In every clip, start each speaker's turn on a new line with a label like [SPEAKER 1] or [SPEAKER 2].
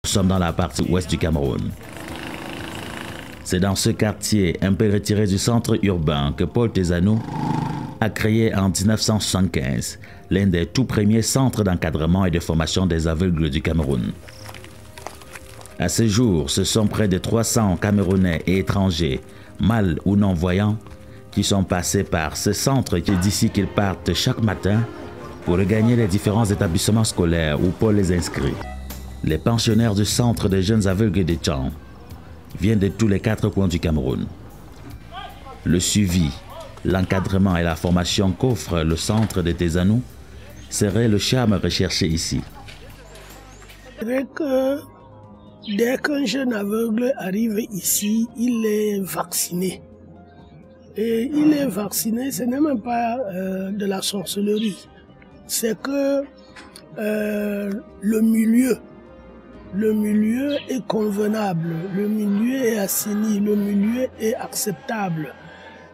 [SPEAKER 1] Nous sommes dans la partie ouest du Cameroun. C'est dans ce quartier un peu retiré du centre urbain que Paul Tezanou a créé en 1975 l'un des tout premiers centres d'encadrement et de formation des aveugles du Cameroun. À ce jour, ce sont près de 300 Camerounais et étrangers, mâles ou non-voyants, qui sont passés par ce centre qui est d'ici qu'ils partent chaque matin pour regagner les différents établissements scolaires où Paul les inscrit. Les pensionnaires du centre des jeunes aveugles de Tchang viennent de tous les 4 coins du Cameroun. Le suivi, l'encadrement et la formation qu'offre le centre de Tezanou serait le charme recherché ici.
[SPEAKER 2] Je dirais que dès qu'un jeune aveugle arrive ici, il est vacciné. Et il est vacciné, ce n'est même pas de la sorcellerie. C'est que le milieu est convenable, le milieu est assaini, le milieu est acceptable.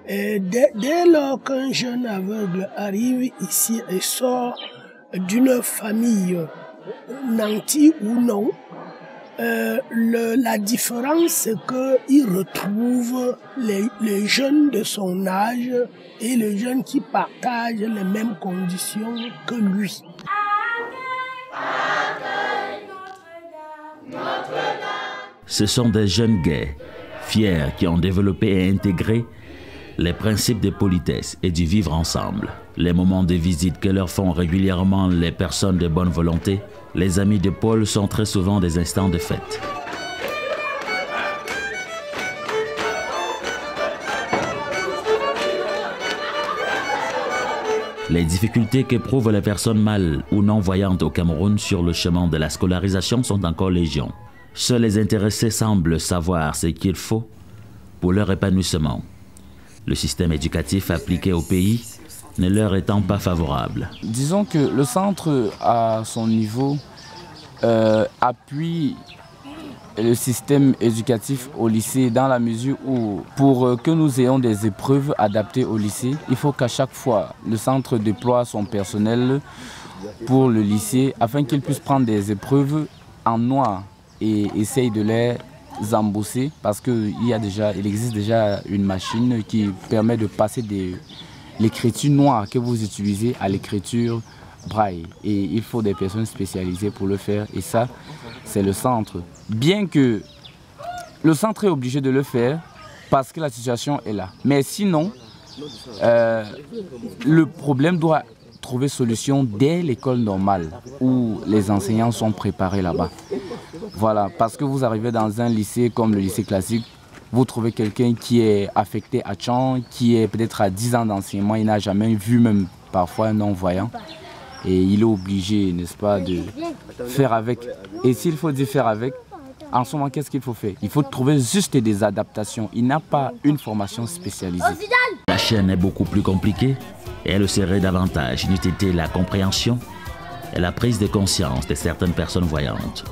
[SPEAKER 2] Et dès lors qu'un jeune aveugle arrive ici et sort d'une famille nantie ou non, la différence c'est qu'il retrouve les jeunes de son âge et les jeunes qui partagent les mêmes conditions que lui.
[SPEAKER 1] Ce sont des jeunes gays, fiers, qui ont développé et intégré les principes de politesse et du vivre ensemble. Les moments de visite que leur font régulièrement les personnes de bonne volonté, les amis de Paul, sont très souvent des instants de fête. Les difficultés qu'éprouvent les personnes mâles ou non-voyantes au Cameroun sur le chemin de la scolarisation sont encore légion. Seuls les intéressés semblent savoir ce qu'il faut pour leur épanouissement. Le système éducatif appliqué au pays ne leur étant pas favorable.
[SPEAKER 3] Disons que le centre, à son niveau, appuie le système éducatif au lycée dans la mesure où, pour que nous ayons des épreuves adaptées au lycée, il faut qu'à chaque fois, le centre déploie son personnel pour le lycée afin qu'il puisse prendre des épreuves en noir et essaye de les embosser parce qu'il existe déjà une machine qui permet de passer de l'écriture noire que vous utilisez à l'écriture braille. Et il faut des personnes spécialisées pour le faire. Et ça, c'est le centre. Bien que le centre est obligé de le faire parce que la situation est là. Mais sinon, le problème doit trouver solution dès l'école normale où les enseignants sont préparés là-bas. Voilà, parce que vous arrivez dans un lycée comme le lycée classique, vous trouvez quelqu'un qui est affecté à Tchang, qui est peut-être à 10 ans d'enseignement, il n'a jamais vu même parfois un non-voyant. Et il est obligé, n'est-ce pas, de faire avec. Et s'il faut dire faire avec, en ce moment, qu'est-ce qu'il faut faire? Il faut trouver juste des adaptations. Il n'a pas une formation spécialisée.
[SPEAKER 1] La chaîne est beaucoup plus compliquée et elle serait davantage n'eût été la compréhension et la prise de conscience de certaines personnes voyantes.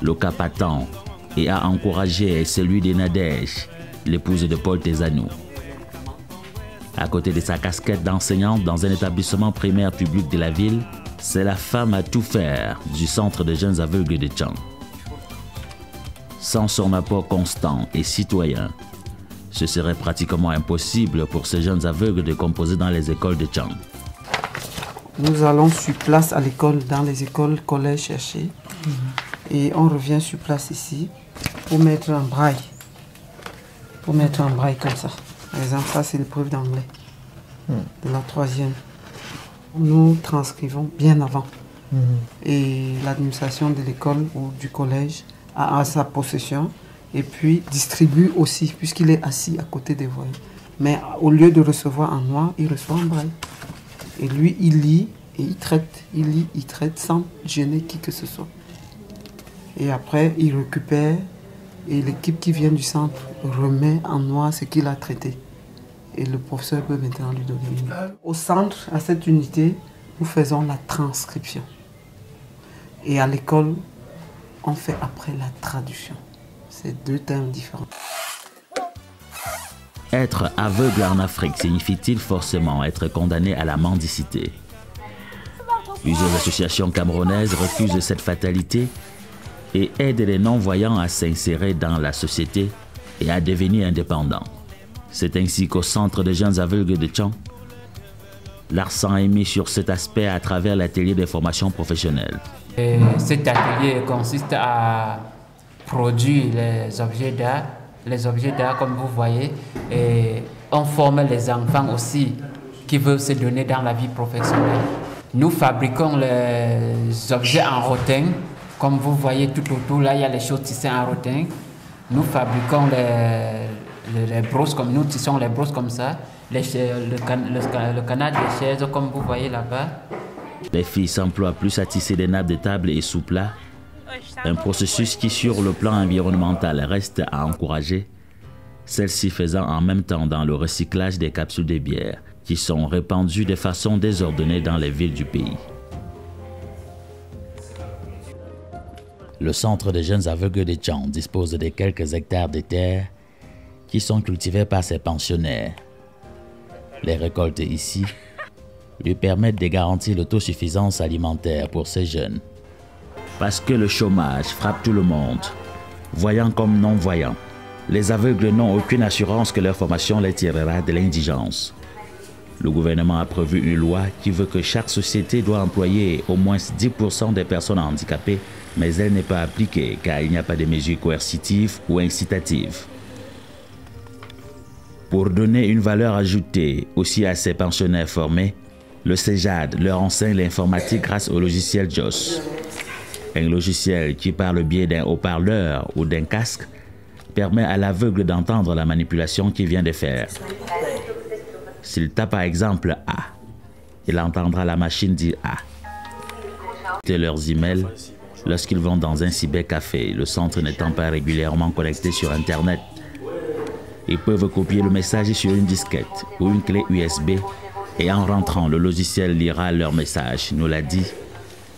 [SPEAKER 1] Le cas patent et a encouragé est celui de Nadège, l'épouse de Paul Tezanou. À côté de sa casquette d'enseignante dans un établissement primaire public de la ville, c'est la femme à tout faire du centre des jeunes aveugles de Tchang. Sans son apport constant et citoyen, ce serait pratiquement impossible pour ces jeunes aveugles de composer dans les écoles de Tchang.
[SPEAKER 4] Nous allons sur place à l'école, dans les écoles, collèges chercher. Et on revient sur place ici pour mettre un braille. Pour mettre un braille comme ça. Par exemple, ça c'est l'épreuve d'anglais de la 3e. Nous transcrivons bien avant. Et l'administration de l'école ou du collège a sa possession et puis distribue aussi, puisqu'il est assis à côté des voyants. Mais au lieu de recevoir en noir, il reçoit en braille. Et lui, il lit et il traite. Il lit, il traite sans gêner qui que ce soit. Et après, il récupère et l'équipe qui vient du centre remet en noir ce qu'il a traité. Et le professeur peut maintenant lui donner une note. Au centre, à cette unité, nous faisons la transcription. Et à l'école, on fait après la traduction. C'est 2 termes différents.
[SPEAKER 1] Être aveugle en Afrique signifie-t-il forcément être condamné à la mendicité? Plusieurs associations camerounaises refusent cette fatalité et aide les non-voyants à s'insérer dans la société et à devenir indépendants. C'est ainsi qu'au Centre des jeunes aveugles de Tchang, l'accent est mis sur cet aspect à travers l'atelier de formation professionnelle.
[SPEAKER 5] Cet atelier consiste à produire les objets d'art. Les objets d'art, comme vous voyez, et on forme les enfants aussi qui veulent se donner dans la vie professionnelle. Nous fabriquons les objets en rotin. Comme vous voyez tout autour, là, il y a les choses tissées en rotin. Nous fabriquons les brosses, comme nous tissons les brosses comme ça. Le canal des chaises, comme vous voyez là-bas.
[SPEAKER 1] Les filles s'emploient plus à tisser des nappes de table et sous-plat, un processus qui, sur le plan environnemental, reste à encourager, celles-ci faisant en même temps dans le recyclage des capsules de bière qui sont répandues de façon désordonnée dans les villes du pays. Le Centre des jeunes aveugles de Tchang dispose de quelques hectares de terre qui sont cultivés par ses pensionnaires. Les récoltes ici lui permettent de garantir l'autosuffisance alimentaire pour ces jeunes. Parce que le chômage frappe tout le monde, voyants comme non-voyants, les aveugles n'ont aucune assurance que leur formation les tirera de l'indigence. Le gouvernement a prévu une loi qui veut que chaque société doit employer au moins 10% des personnes handicapées, mais elle n'est pas appliquée car il n'y a pas de mesures coercitives ou incitatives. Pour donner une valeur ajoutée aussi à ces pensionnaires formés, le CEJAD leur enseigne l'informatique grâce au logiciel JOS. Un logiciel qui, par le biais d'un haut-parleur ou d'un casque, permet à l'aveugle d'entendre la manipulation qu'il vient de faire. S'il tape par exemple A, il entendra la machine dire A. C'est leurs emails lorsqu'ils vont dans un cybercafé, le centre n'étant pas régulièrement connecté sur Internet. Ils peuvent copier le message sur une disquette ou une clé USB et en rentrant, le logiciel lira leur message, nous l'a dit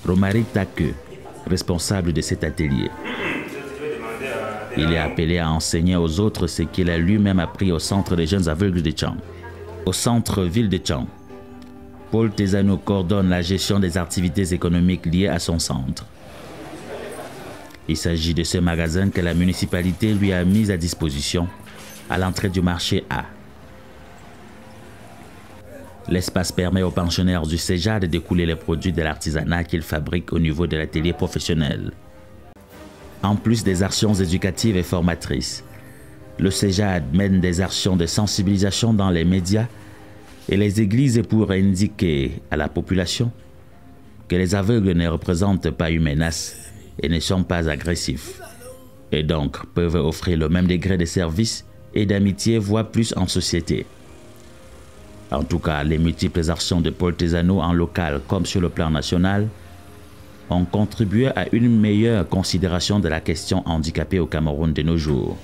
[SPEAKER 1] Romaric Takeu, responsable de cet atelier. Il est appelé à enseigner aux autres ce qu'il a lui-même appris au Centre des jeunes aveugles de Tchang. Au centre-ville de Tchang, Paul Tezano coordonne la gestion des activités économiques liées à son centre. Il s'agit de ce magasin que la municipalité lui a mis à disposition à l'entrée du marché A. L'espace permet aux pensionnaires du CEJAD de découler les produits de l'artisanat qu'ils fabriquent au niveau de l'atelier professionnel. En plus des actions éducatives et formatrices, le CEJAD mène des actions de sensibilisation dans les médias et les églises pour indiquer à la population que les aveugles ne représentent pas une menace et ne sont pas agressifs, et donc peuvent offrir le même degré de service et d'amitié, voire plus en société. En tout cas, les multiples actions de Paul Tezano en local comme sur le plan national ont contribué à une meilleure considération de la question handicapée au Cameroun de nos jours.